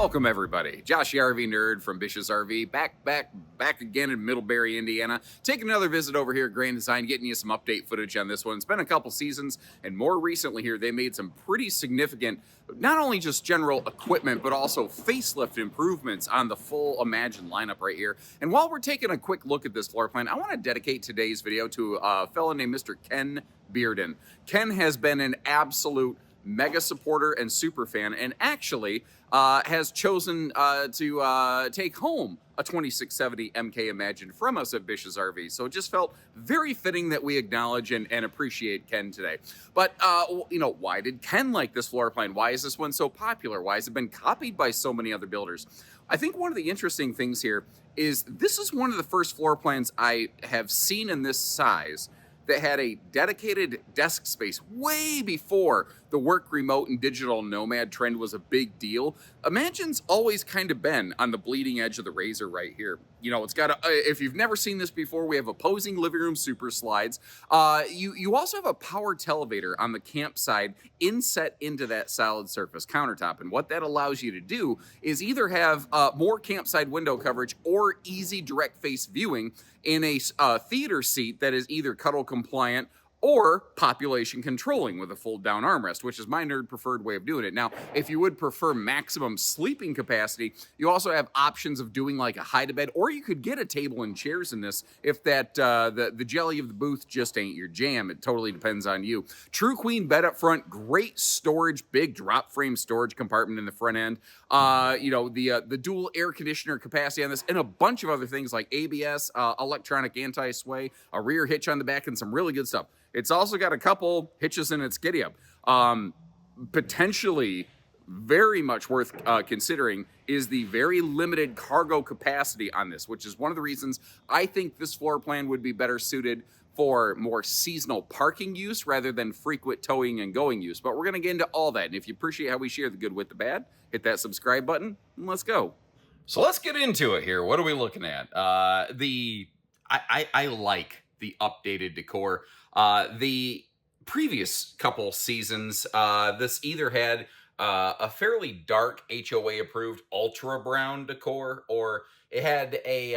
Welcome everybody. Josh the RV nerd from Bish's RV, back again in Middlebury, Indiana. Taking another visit over here at Grand Design, getting you some update footage on this one. It's been a couple seasons, and more recently here, they made some pretty significant, not only just general equipment, but also facelift improvements on the full Imagine lineup right here. And while we're taking a quick look at this floor plan, I want to dedicate today's video to a fellow named Mr. Ken Bearden. Ken has been an absolute mega supporter and super fan, and actually has chosen to take home a 2670 MK Imagine from us at Bish's RV. So it just felt very fitting that we acknowledge and appreciate Ken today. But, you know, why did Ken like this floor plan? Why is this one so popular? Why has it been copied by so many other builders? I think one of the interesting things here is this is one of the first floor plans I have seen in this size that had a dedicated desk space way before the work remote and digital nomad trend was a big deal. Imagine's always kind of been on the bleeding edge of the razor right here. You know, it's got a, if you've never seen this before, we have opposing living room super slides. You also have a power televator on the camp side inset into that solid surface countertop. And what that allows you to do is either have more campside window coverage or easy direct face viewing in a theater seat that is either cuddle compliant or population controlling with a fold down armrest, which is my nerd preferred way of doing it. Now, if you would prefer maximum sleeping capacity, you also have options of doing like a hide a bed, or you could get a table and chairs in this if that the jelly of the booth just ain't your jam. It totally depends on you. True queen bed up front, great storage, big drop frame storage compartment in the front end. You know, the dual air conditioner capacity on this, and a bunch of other things like ABS, electronic anti-sway, a rear hitch on the back, and some really good stuff. It's also got a couple hitches in its giddy up. Potentially very much worth considering is the very limited cargo capacity on this, which is one of the reasons I think this floor plan would be better suited for more seasonal parking use rather than frequent towing and going use. But we're going to get into all that. And if you appreciate how we share the good with the bad, hit that subscribe button and let's go. So let's get into it here. What are we looking at? I like the updated decor. The previous couple seasons, this either had a fairly dark HOA approved ultra brown decor, or it had a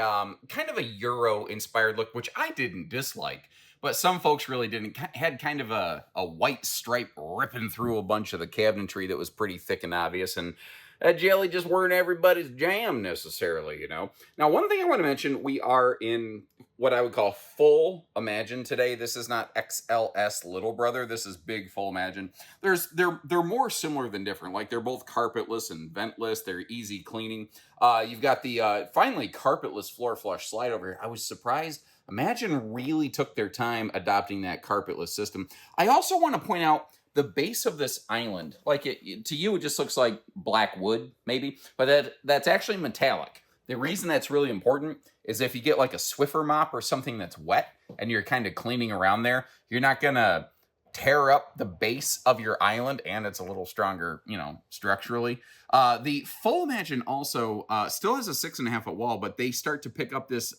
kind of a Euro inspired look, which I didn't dislike, but some folks really didn't. Had kind of a white stripe ripping through a bunch of the cabinetry that was pretty thick and obvious, and that jelly just weren't everybody's jam necessarily, you know. Now, one thing I want to mention, we are in what I would call full Imagine today. This is not XLS little brother. This is big full Imagine. They're more similar than different. Like, they're both carpetless and ventless. They're easy cleaning. You've got the finally carpetless floor flush slide over here. I was surprised. Imagine really took their time adopting that carpetless system. I also want to point out the base of this island, like to you, it just looks like black wood, maybe, but that's actually metallic. The reason that's really important is if you get like a Swiffer mop or something that's wet and you're kind of cleaning around there, you're not gonna tear up the base of your island, and it's a little stronger, you know, structurally. The full Imagine also still has a 6.5 foot wall, but they start to pick up this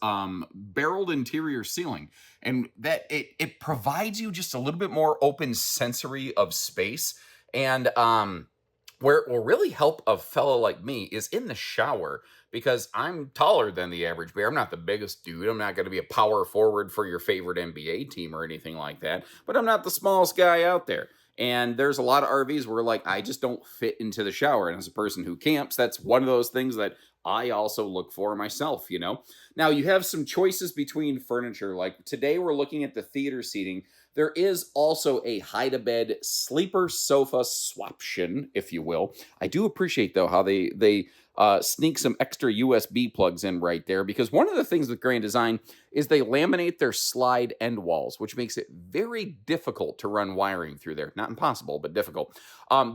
barreled interior ceiling, and that it provides you just a little bit more open sensory of space. And where it will really help a fellow like me is in the shower, because I'm taller than the average bear. I'm not the biggest dude. I'm not going to be a power forward for your favorite NBA team or anything like that, but I'm not the smallest guy out there. And there's a lot of RVs where, like, I just don't fit into the shower. And as a person who camps, that's one of those things that I also look for myself, you know. Now, you have some choices between furniture. Like, today we're looking at the theater seating. There is also a hide-a-bed sleeper sofa swaption, if you will. I do appreciate, though, how they sneak some extra USB plugs in right there, because one of the things with Grand Design is they laminate their slide end walls, which makes it very difficult to run wiring through there. Not impossible, but difficult.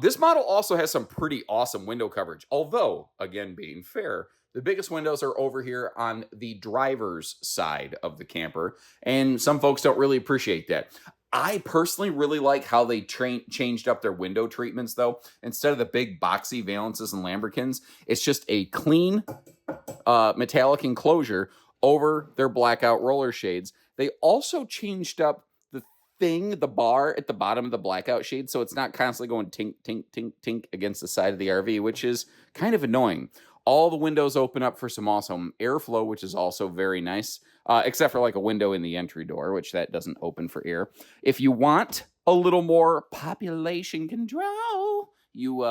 This model also has some pretty awesome window coverage, although, again, being fair, the biggest windows are over here on the driver's side of the camper, and some folks don't really appreciate that. I personally really like how they changed up their window treatments, though. Instead of the big boxy valances and lambrequins, it's just a clean metallic enclosure over their blackout roller shades. They also changed up the thing, the bar at the bottom of the blackout shade, so it's not constantly going tink, tink, tink, tink against the side of the RV, which is kind of annoying. All the windows open up for some awesome airflow, which is also very nice, except for like a window in the entry door, which that doesn't open for air. If you want a little more population control, you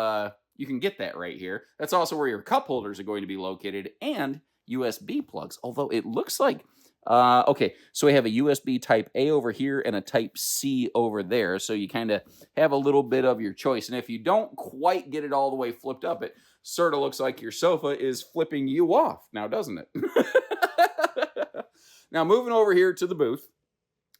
can get that right here. That's also where your cup holders are going to be located, and USB plugs. Although it looks like okay, so we have a USB type A over here and a type C over there. So you kind of have a little bit of your choice. And if you don't quite get it all the way flipped up, it sort of looks like your sofa is flipping you off now, doesn't it? Now, moving over here to the booth,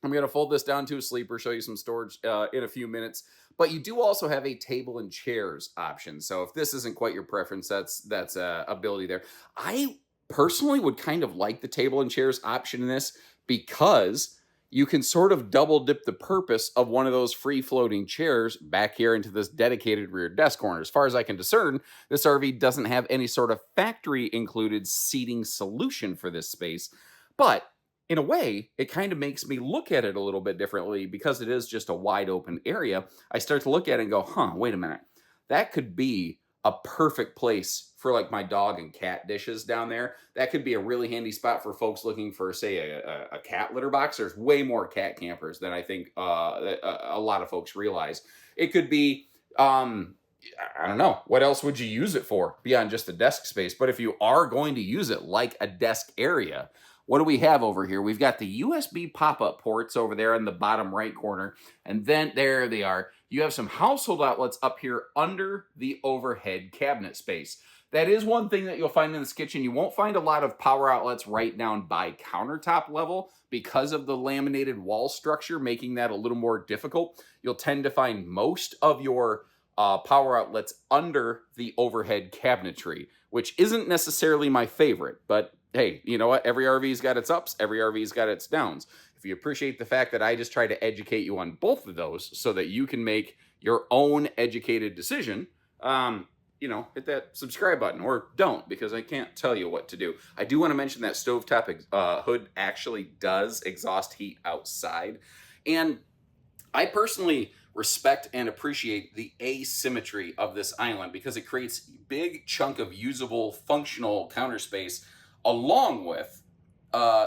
I'm going to fold this down to a sleeper, show you some storage in a few minutes. But you do also have a table and chairs option. So if this isn't quite your preference, that's ability there. I personally would kind of like the table and chairs option in this because you can sort of double dip the purpose of one of those free floating chairs back here into this dedicated rear desk corner. As far as I can discern, this RV doesn't have any sort of factory included seating solution for this space, but in a way, it kind of makes me look at it a little bit differently because it is just a wide open area. I start to look at it and go, huh, wait a minute. That could be a perfect place for like my dog and cat dishes down there. That could be a really handy spot for folks looking for, say, a cat litter box. There's way more cat campers than I think a lot of folks realize. It could be, I don't know, what else would you use it for beyond just the desk space? But if you are going to use it like a desk area, what do we have over here? We've got the USB pop-up ports over there in the bottom right corner. And then there they are. You have some household outlets up here under the overhead cabinet space. That is one thing that you'll find in this kitchen. You won't find a lot of power outlets right down by countertop level because of the laminated wall structure, making that a little more difficult. You'll tend to find most of your power outlets under the overhead cabinetry, which isn't necessarily my favorite, but hey, you know what? Every RV's got its ups, every RV's got its downs. If you appreciate the fact that I just try to educate you on both of those so that you can make your own educated decision, hit that subscribe button, or don't, because I can't tell you what to do. I do want to mention that stovetop hood actually does exhaust heat outside. And I personally respect and appreciate the asymmetry of this island because it creates a big chunk of usable, functional counter space along with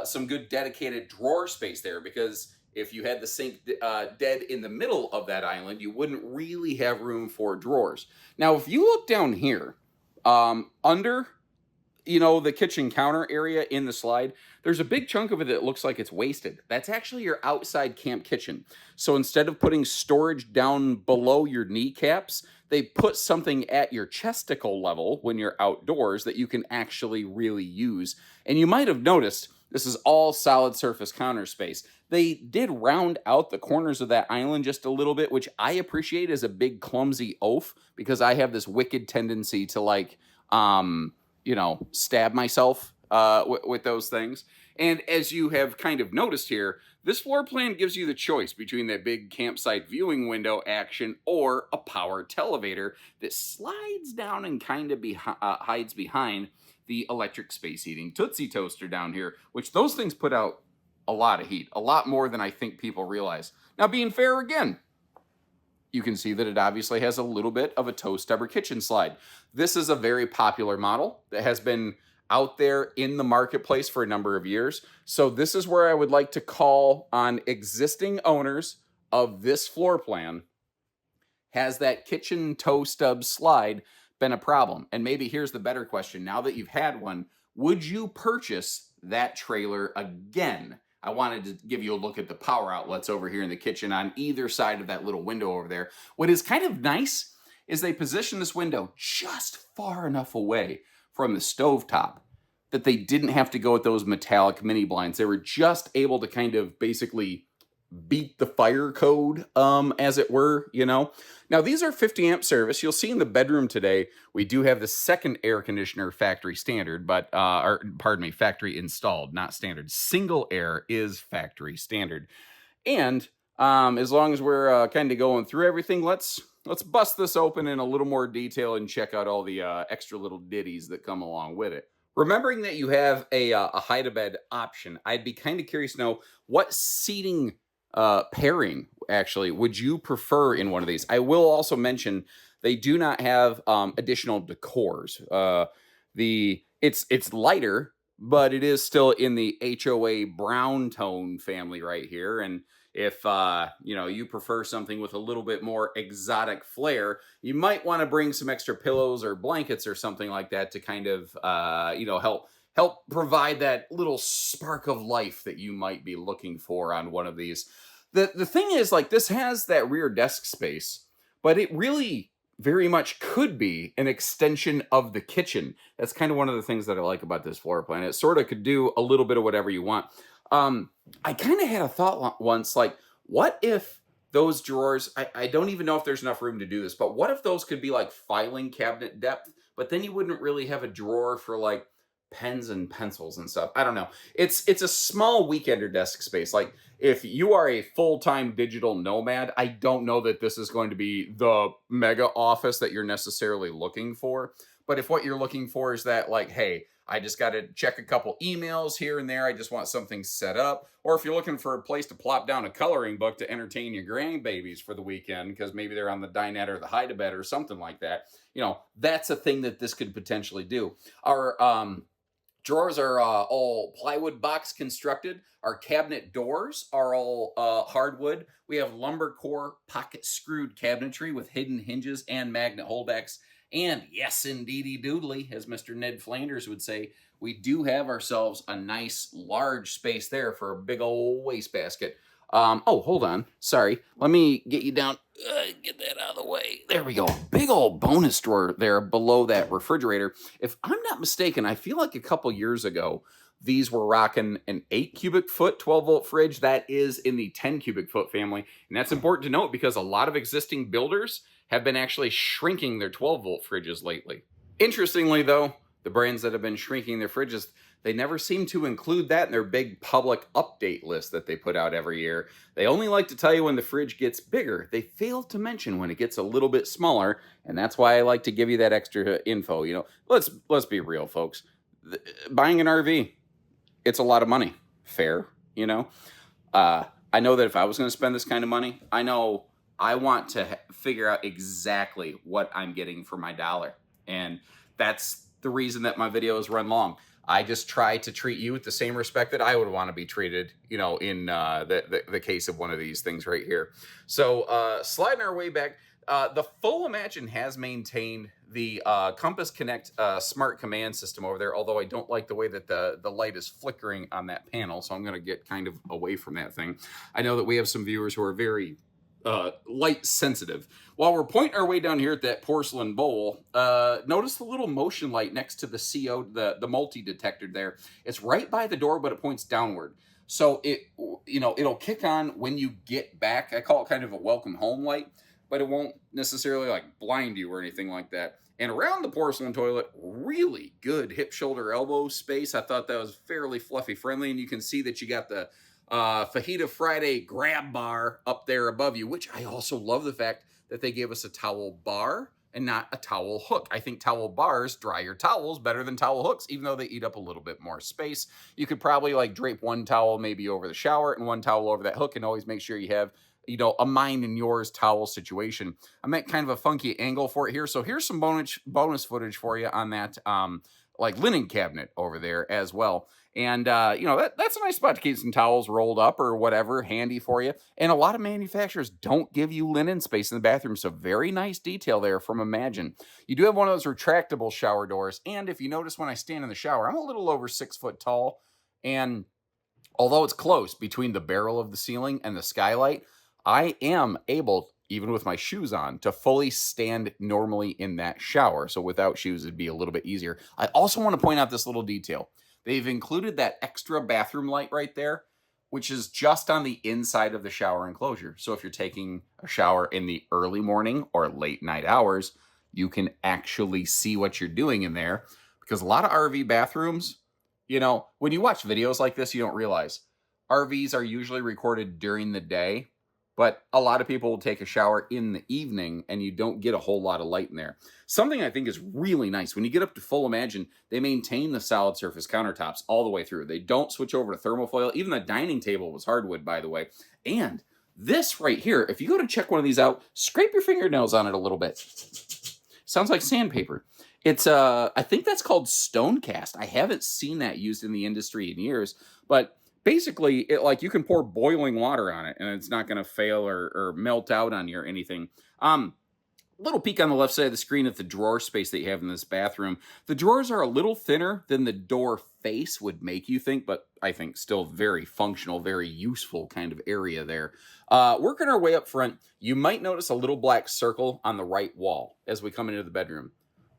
some good dedicated drawer space there, because if you had the sink dead in the middle of that island, you wouldn't really have room for drawers. Now, if you look down here, under, the kitchen counter area in the slide, there's a big chunk of it that looks like it's wasted. That's actually your outside camp kitchen. So instead of putting storage down below your kneecaps, they put something at your chesticle level when you're outdoors that you can actually really use. And you might have noticed this is all solid surface counter space. They did round out the corners of that island just a little bit, which I appreciate as a big clumsy oaf, because I have this wicked tendency to stab myself with those things. And as you have kind of noticed here, this floor plan gives you the choice between that big campsite viewing window action or a power televator that slides down and kind of hides behind the electric space heating Tootsie toaster down here, which those things put out a lot of heat, a lot more than I think people realize. Now, being fair again, you can see that it obviously has a little bit of a toe stubber kitchen slide. This is a very popular model that has been out there in the marketplace for a number of years. So this is where I would like to call on existing owners of this floor plan. Has that kitchen toe stub slide been a problem? And maybe here's the better question. Now that you've had one, would you purchase that trailer again? I wanted to give you a look at the power outlets over here in the kitchen on either side of that little window over there. What is kind of nice is they position this window just far enough away from the stovetop that they didn't have to go with those metallic mini blinds. They were just able to kind of basically beat the fire code, as it were, Now, these are 50 amp service. You'll see in the bedroom today, we do have the second air conditioner factory standard, factory installed, not standard. Single air is factory standard. And as long as we're kind of going through everything, let's bust this open in a little more detail and check out all the extra little ditties that come along with it. Remembering that you have a hide-a-bed option, I'd be kind of curious to know what seating pairing, actually, would you prefer in one of these? I will also mention they do not have additional decors. It's lighter, but it is still in the HOA brown tone family right here. And if you prefer something with a little bit more exotic flair, you might want to bring some extra pillows or blankets or something like that to kind of help provide that little spark of life that you might be looking for on one of these. The thing is, like, this has that rear desk space, but it really very much could be an extension of the kitchen. That's kind of one of the things that I like about this floor plan. It sort of could do a little bit of whatever you want. I kind of had a thought once, like, what if those drawers, I don't even know if there's enough room to do this, but what if those could be like filing cabinet depth, but then you wouldn't really have a drawer for like pens and pencils and stuff. I don't know. It's a small weekender desk space. Like, if you are a full-time digital nomad, I don't know that this is going to be the mega office that you're necessarily looking for. But if what you're looking for is that, like, hey, I just got to check a couple emails here and there, I just want something set up. Or if you're looking for a place to plop down a coloring book to entertain your grandbabies for the weekend, because maybe they're on the dinette or the hide-a-bed or something like that, that's a thing that this could potentially do. Our drawers are all plywood box constructed. Our cabinet doors are all hardwood. We have lumber core pocket screwed cabinetry with hidden hinges and magnet holdbacks. And yes, indeedy doodly, as Mr. Ned Flanders would say, we do have ourselves a nice large space there for a big old wastebasket. Hold on. Sorry. Let me get you down. Get that out of the way. There we go. Big old bonus drawer there below that refrigerator. If I'm not mistaken, I feel like a couple years ago, these were rocking an 8 cubic foot 12-volt fridge. That is in the 10 cubic foot family. And that's important to note because a lot of existing builders have been actually shrinking their 12-volt fridges lately. Interestingly, though, the brands that have been shrinking their fridges, they never seem to include that in their big public update list that they put out every year. They only like to tell you when the fridge gets bigger. They fail to mention when it gets a little bit smaller, and that's why I like to give you that extra info. Let's be real, folks. Buying an RV, it's a lot of money. Fair, I know that if I was going to spend this kind of money, I know I want to figure out exactly what I'm getting for my dollar. And that's the reason that my videos run long. I just try to treat you with the same respect that I would want to be treated, in the case of one of these things right here. So sliding our way back, the full Imagine has maintained the Compass Connect smart command system over there, although I don't like the way that the light is flickering on that panel, so I'm going to get kind of away from that thing. I know that we have some viewers who are very light sensitive. While we're pointing our way down here at that porcelain bowl, notice the little motion light next to the CO, the multi-detector there. It's right by the door, but it points downward. So it'll kick on when you get back. I call it kind of a welcome home light, but it won't necessarily like blind you or anything like that. And around the porcelain toilet, really good hip, shoulder, elbow space. I thought that was fairly fluffy friendly, and you can see that you got the Fajita Friday grab bar up there above you, which I also love the fact that they gave us a towel bar and not a towel hook. I think towel bars dry your towels better than towel hooks, even though they eat up a little bit more space. You could probably like drape one towel maybe over the shower and one towel over that hook, and always make sure you have a mine and yours towel situation. I'm at kind of a funky angle for it here. So here's some bonus footage for you on that like linen cabinet over there as well. And, that's a nice spot to keep some towels rolled up or whatever handy for you. And a lot of manufacturers don't give you linen space in the bathroom. So very nice detail there from Imagine. You do have one of those retractable shower doors. And if you notice when I stand in the shower, I'm a little over 6 foot tall. And although it's close between the barrel of the ceiling and the skylight, I am able, even with my shoes on, to fully stand normally in that shower. So without shoes, it'd be a little bit easier. I also want to point out this little detail. They've included that extra bathroom light right there, which is just on the inside of the shower enclosure. So if you're taking a shower in the early morning or late night hours, you can actually see what you're doing in there. Because a lot of RV bathrooms, when you watch videos like this, you don't realize RVs are usually recorded during the day. but a lot of people will take a shower in the evening and you don't get a whole lot of light in there. Something I think is really nice when you get up to full Imagine, they maintain the solid surface countertops all the way through. They don't switch over to thermofoil. Even the dining table was hardwood, by the way. And this right here, if you go to check one of these out, scrape your fingernails on it a little bit. Sounds like sandpaper. It's I think that's called stone cast. I haven't seen that used in the industry in years, but basically it, like, you can pour boiling water on it and it's not going to fail or melt out on you or anything. Little peek on the left side of the screen at the drawer space that you have in this bathroom. The drawers are a little thinner than the door face would make you think, but I think still very functional, very useful kind of area there. Working our way up front, you might notice a little black circle on the right wall as we come into the bedroom.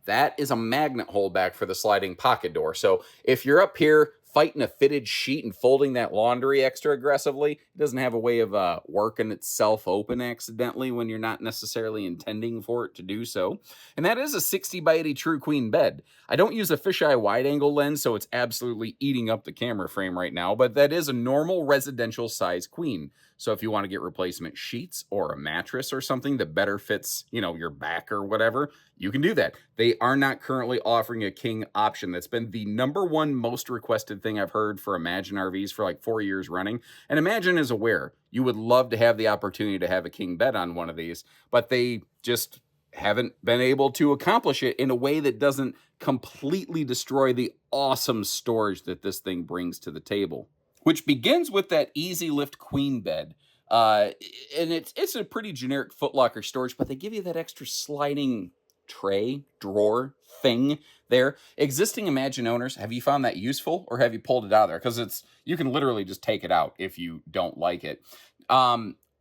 That is a magnet holdback for the sliding pocket door. So if you're up here fighting a fitted sheet and folding that laundry extra aggressively, it doesn't have a way of working itself open accidentally when you're not necessarily intending for it to do so. And that is a 60 by 80 true queen bed. I don't use a fisheye wide angle lens, so it's absolutely eating up the camera frame right now, but that is a normal residential size queen. So if you want to get replacement sheets or a mattress or something that better fits, you know, your back or whatever, you can do that. They are not currently offering a king option. That's been the #1 most requested thing I've heard for Imagine RVs for like 4 years running. And Imagine is aware you would love to have the opportunity to have a king bed on one of these, but they just haven't been able to accomplish it in a way that doesn't completely destroy the awesome storage that this thing brings to the table, which begins with that easy lift queen bed. And it's a pretty generic footlocker storage, but they give you that extra sliding tray drawer thing there. Existing Imagine owners, have you found that useful, or have you pulled it out of there? Because you can literally just take it out if you don't like it.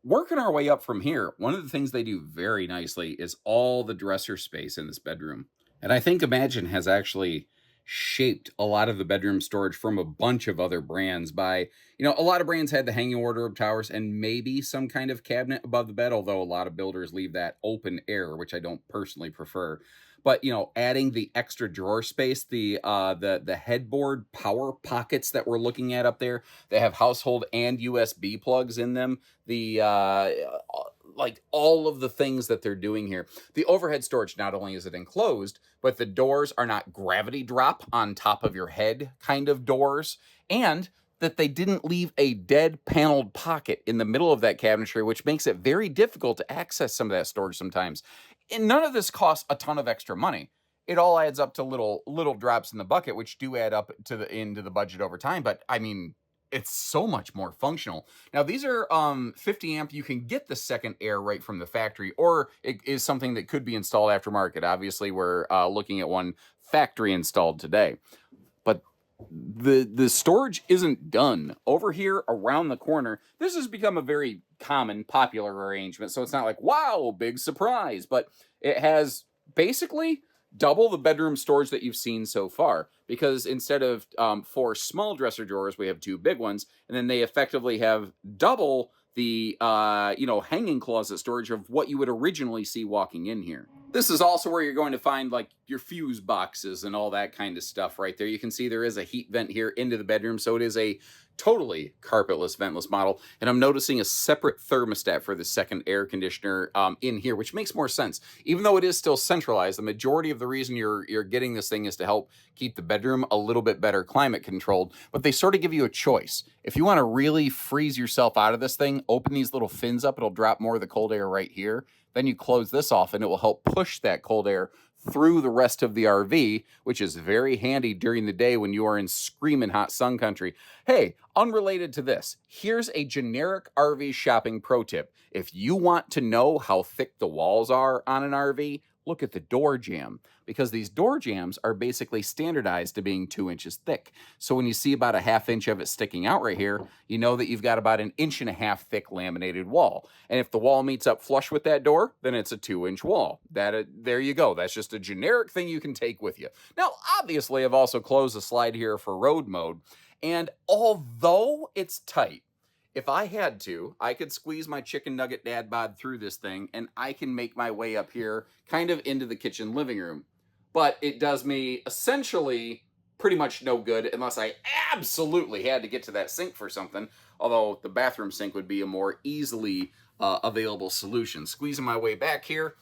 Working our way up from here, one of the things they do very nicely is all the dresser space in this bedroom. And I think Imagine has actually shaped a lot of the bedroom storage from a bunch of other brands by, you know, a lot of brands had the hanging wardrobe towers and maybe some kind of cabinet above the bed, although a lot of builders leave that open air, which I don't personally prefer. But, you know, adding the extra drawer space, the headboard power pockets that we're looking at up there, they have household and USB plugs in them. The like all of the things that they're doing here. The overhead storage, not only is it enclosed, but the doors are not gravity drop on top of your head kind of doors, and that they didn't leave a dead paneled pocket in the middle of that cabinetry, which makes it very difficult to access some of that storage sometimes. And none of this costs a ton of extra money. It all adds up to little drops in the bucket, which do add up to into the budget over time. But I mean, it's so much more functional. Now, these are 50 amp. You can get the second air right from the factory, or it is something that could be installed aftermarket. Obviously, we're looking at one factory installed today. But the storage isn't done. Over here around the corner, this has become a very common, popular arrangement. So it's not like, wow, big surprise. But it has basically double the bedroom storage that you've seen so far, because instead of 4 small dresser drawers, we have 2 big ones, and then they effectively have double the hanging closet storage of what you would originally see walking in here. This is also where you're going to find like your fuse boxes and all that kind of stuff right there. You can see there is a heat vent here into the bedroom, so it is a totally carpetless, ventless model. And I'm noticing a separate thermostat for the second air conditioner in here, which makes more sense. Even though it is still centralized, the majority of the reason you're getting this thing is to help keep the bedroom a little bit better climate controlled. But they sort of give you a choice. If you want to really freeze yourself out of this thing, open these little fins up. It'll drop more of the cold air right here. Then you close this off and it will help push that cold air through the rest of the RV, which is very handy during the day when you are in screaming hot sun country. Hey, unrelated to this, here's a generic RV shopping pro tip. If you want to know how thick the walls are on an RV, look at the door jamb, because these door jambs are basically standardized to being 2 inches thick. So when you see about a ½ inch of it sticking out right here, you know that you've got about 1.5 inches thick laminated wall. And if the wall meets up flush with that door, then it's a 2-inch wall. There you go. That's just a generic thing you can take with you. Now, obviously, I've also closed the slide here for road mode. And although it's tight, if I had to, I could squeeze my chicken nugget dad bod through this thing, and I can make my way up here kind of into the kitchen living room. But it does me essentially pretty much no good unless I absolutely had to get to that sink for something, although the bathroom sink would be a more easily available solutions. Squeezing my way back here.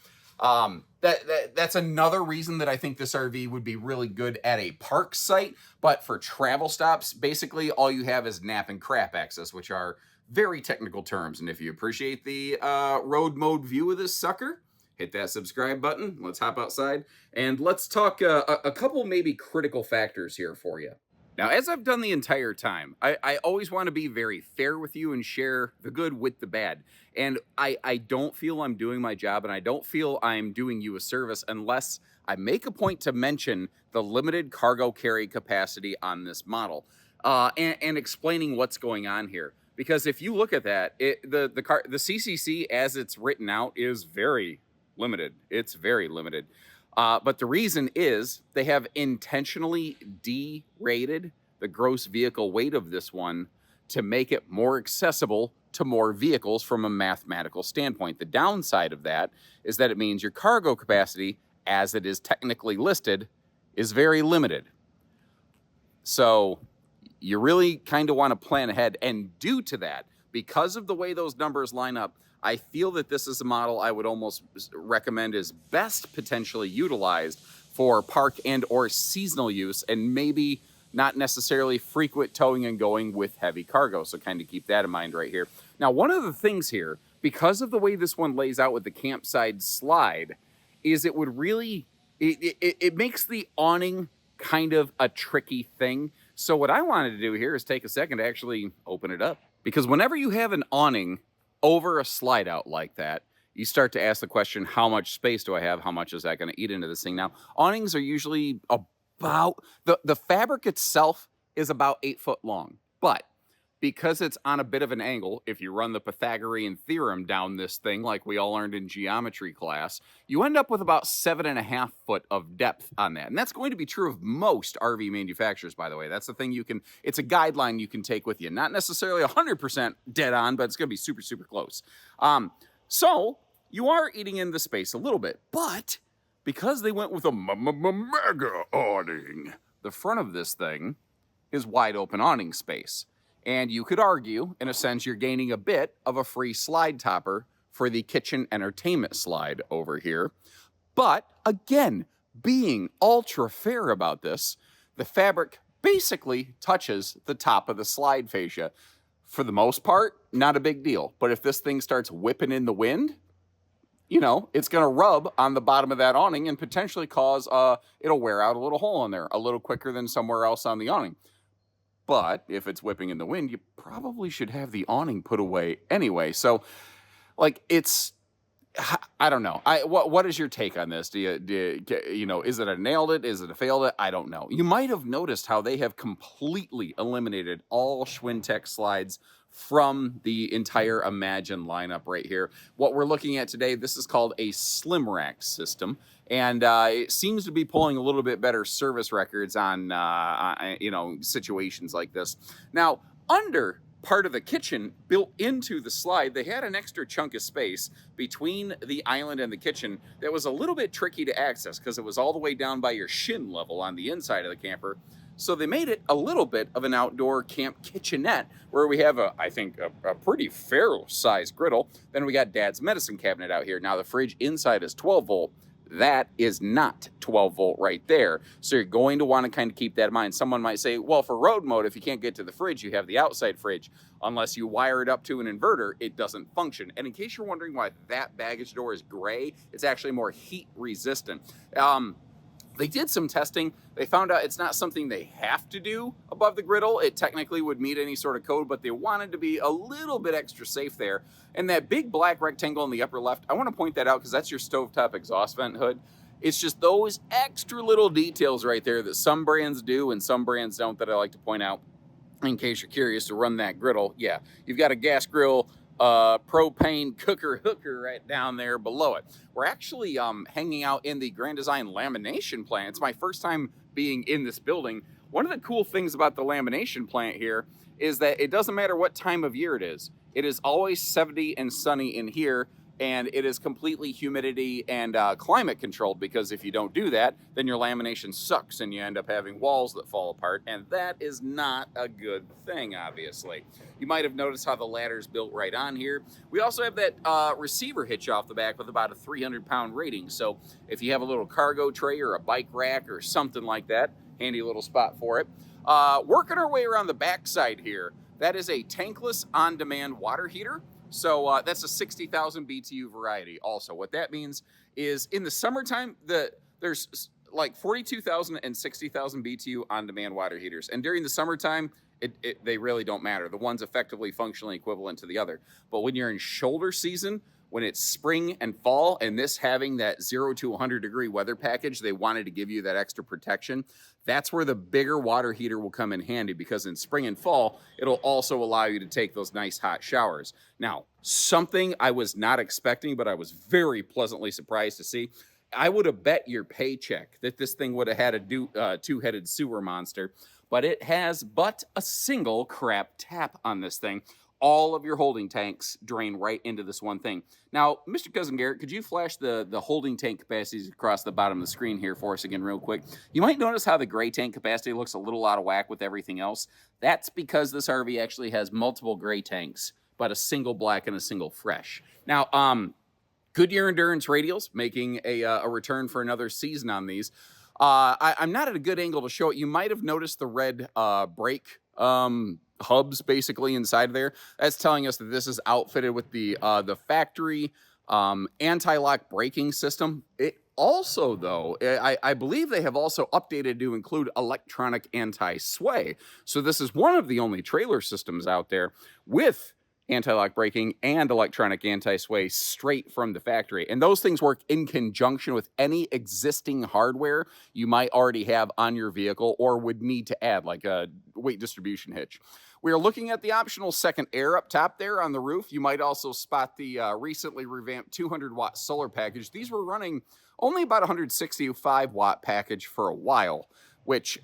That's another reason that I think this RV would be really good at a park site, but for travel stops, basically all you have is nap and crap access, which are very technical terms. And if you appreciate the road mode view of this sucker, hit that subscribe button. Let's hop outside and let's talk a couple maybe critical factors here for you. Now, as I've done the entire time, I always want to be very fair with you and share the good with the bad. And I don't feel I'm doing my job, and I don't feel I'm doing you a service unless I make a point to mention the limited cargo carry capacity on this model and explaining what's going on here. Because if you look at that, the CCC as it's written out is very limited. It's very limited. But the reason is they have intentionally derated the gross vehicle weight of this one to make it more accessible to more vehicles from a mathematical standpoint. The downside of that is that it means your cargo capacity, as it is technically listed, is very limited. So you really kind of want to plan ahead. And due to that, because of the way those numbers line up, I feel that this is a model I would almost recommend is best potentially utilized for park and or seasonal use, and maybe not necessarily frequent towing and going with heavy cargo. So kind of keep that in mind right here. Now, one of the things here, because of the way this one lays out with the campside slide, is it would really, it makes the awning kind of a tricky thing. So what I wanted to do here is take a second to actually open it up. Because whenever you have an awning over a slide out like that, you start to ask the question, how much space do I have? How much is that going to eat into this thing? Now, awnings are usually about, the fabric itself is about 8 foot long, but because it's on a bit of an angle, if you run the Pythagorean theorem down this thing, like we all learned in geometry class, you end up with about 7.5 foot of depth on that. And that's going to be true of most RV manufacturers, by the way. That's the thing it's a guideline you can take with you. Not necessarily 100% dead on, but it's going to be super, super close. So you are eating in the space a little bit, but because they went with a mega awning, the front of this thing is wide open awning space. And you could argue, in a sense, you're gaining a bit of a free slide topper for the kitchen entertainment slide over here. But again, being ultra fair about this, the fabric basically touches the top of the slide fascia. For the most part, not a big deal. But if this thing starts whipping in the wind, you know, it's going to rub on the bottom of that awning and potentially cause, it'll wear out a little hole in there a little quicker than somewhere else on the awning. But if it's whipping in the wind, you probably should have the awning put away anyway. So, like, it's, I don't know. What is your take on this? Do you know, is it a nailed it? Is it a failed it? I don't know. You might have noticed how they have completely eliminated all Schwintek slides from the entire Imagine lineup right here. What we're looking at today, this is called a slim rack system. And it seems to be pulling a little bit better service records on, you know, situations like this. Now, under part of the kitchen, built into the slide, they had an extra chunk of space between the island and the kitchen that was a little bit tricky to access because it was all the way down by your shin level on the inside of the camper. So they made it a little bit of an outdoor camp kitchenette where we have, I think, a pretty fair-sized griddle. Then we got Dad's medicine cabinet out here. Now, the fridge inside is 12 volt. That is not 12 volt right there. So you're going to want to kind of keep that in mind. Someone might say, well, for road mode, if you can't get to the fridge, you have the outside fridge. Unless you wire it up to an inverter, it doesn't function. And in case you're wondering why that baggage door is gray, it's actually more heat resistant. They did some testing. They found out it's not something they have to do above the griddle. It technically would meet any sort of code, but they wanted to be a little bit extra safe there. And that big black rectangle in the upper left, I want to point that out because that's your stovetop exhaust vent hood. It's just those extra little details right there that some brands do and some brands don't that I like to point out in case you're curious to run that griddle. Yeah, you've got a gas grill, propane cooker hooker right down there below it. We're actually hanging out in the Grand Design lamination plant. It's my first time being in this building. One of the cool things about the lamination plant here is that it doesn't matter what time of year it is always 70 and sunny in here. and it is completely humidity and climate controlled, because if you don't do that, then your lamination sucks and you end up having walls that fall apart, and that is not a good thing, obviously. You might have noticed how the ladder's built right on here. We also have that receiver hitch off the back with about a 300-pound rating, so if you have a little cargo tray or a bike rack or something like that, handy little spot for it. Working our way around the backside here, that is a tankless on-demand water heater. So that's a 60,000 BTU variety. Also, what that means is in the summertime, there's like 42,000 and 60,000 BTU on-demand water heaters. And during the summertime, they really don't matter. The one's effectively functionally equivalent to the other. But when you're in shoulder season, when it's spring and fall, and this having that 0 to 100 degree weather package, they wanted to give you that extra protection. That's where the bigger water heater will come in handy, because in spring and fall, it'll also allow you to take those nice hot showers. Now, something I was not expecting, but I was very pleasantly surprised to see, I would have bet your paycheck that this thing would have had a two-headed sewer monster, but it has but a single crap tap on this thing. All of your holding tanks drain right into this one thing. Now, Mr. Cousin Garrett, could you flash the holding tank capacities across the bottom of the screen here for us again real quick? You might notice how the gray tank capacity looks a little out of whack with everything else. That's because this RV actually has multiple gray tanks, but a single black and a single fresh. Now, Goodyear Endurance radials making a return for another season on these. I'm not at a good angle to show it. You might have noticed the red brake hubs basically inside there. That's telling us that this is outfitted with the factory anti-lock braking system. It also, though, I believe they have also updated to include electronic anti-sway. So this is one of the only trailer systems out there with anti-lock braking and electronic anti-sway straight from the factory. And those things work in conjunction with any existing hardware you might already have on your vehicle or would need to add, like a weight distribution hitch. We are looking at the optional second air up top there on the roof. You might also spot the recently revamped 200-watt solar package. These were running only about 165-watt package for a while, which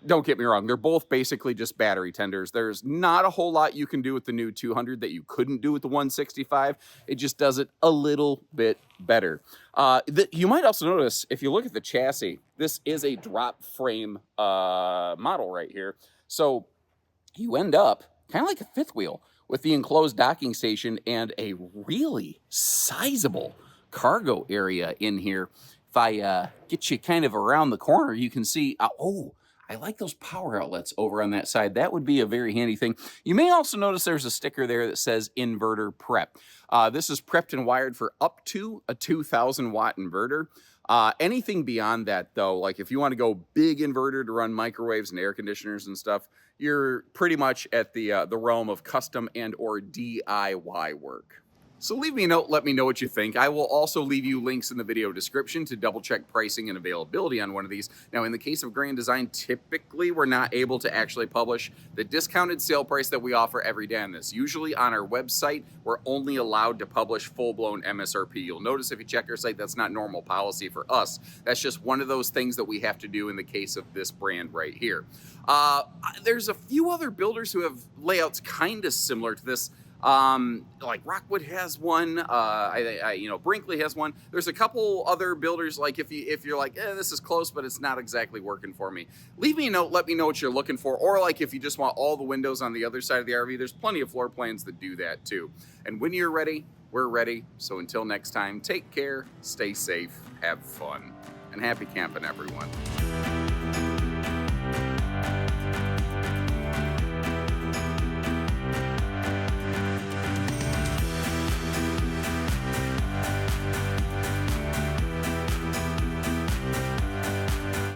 don't get me wrong, they're both basically just battery tenders. There's not a whole lot you can do with the new 200 that you couldn't do with the 165. It just does it a little bit better. You might also notice, if you look at the chassis, this is a drop frame model right here. So you end up kind of like a fifth wheel with the enclosed docking station and a really sizable cargo area in here. If I get you kind of around the corner, you can see, I like those power outlets over on that side. That would be a very handy thing. You may also notice there's a sticker there that says inverter prep. This is prepped and wired for up to a 2,000-watt inverter. Anything beyond that, though, like if you want to go big inverter to run microwaves and air conditioners and stuff, you're pretty much at the realm of custom and or DIY work. So leave me a note, let me know what you think. I will also leave you links in the video description to double check pricing and availability on one of these. Now, in the case of Grand Design, typically we're not able to actually publish the discounted sale price that we offer every day on this. Usually on our website, we're only allowed to publish full-blown MSRP. You'll notice if you check our site, that's not normal policy for us. That's just one of those things that we have to do in the case of this brand right here. There's a few other builders who have layouts kind of similar to this. Like Rockwood has one, Brinkley has one. There's a couple other builders, like if you're like, this is close, but it's not exactly working for me. Leave me a note, let me know what you're looking for. Or like if you just want all the windows on the other side of the RV, there's plenty of floor plans that do that too. And when you're ready, we're ready. So until next time, take care, stay safe, have fun, and happy camping, everyone.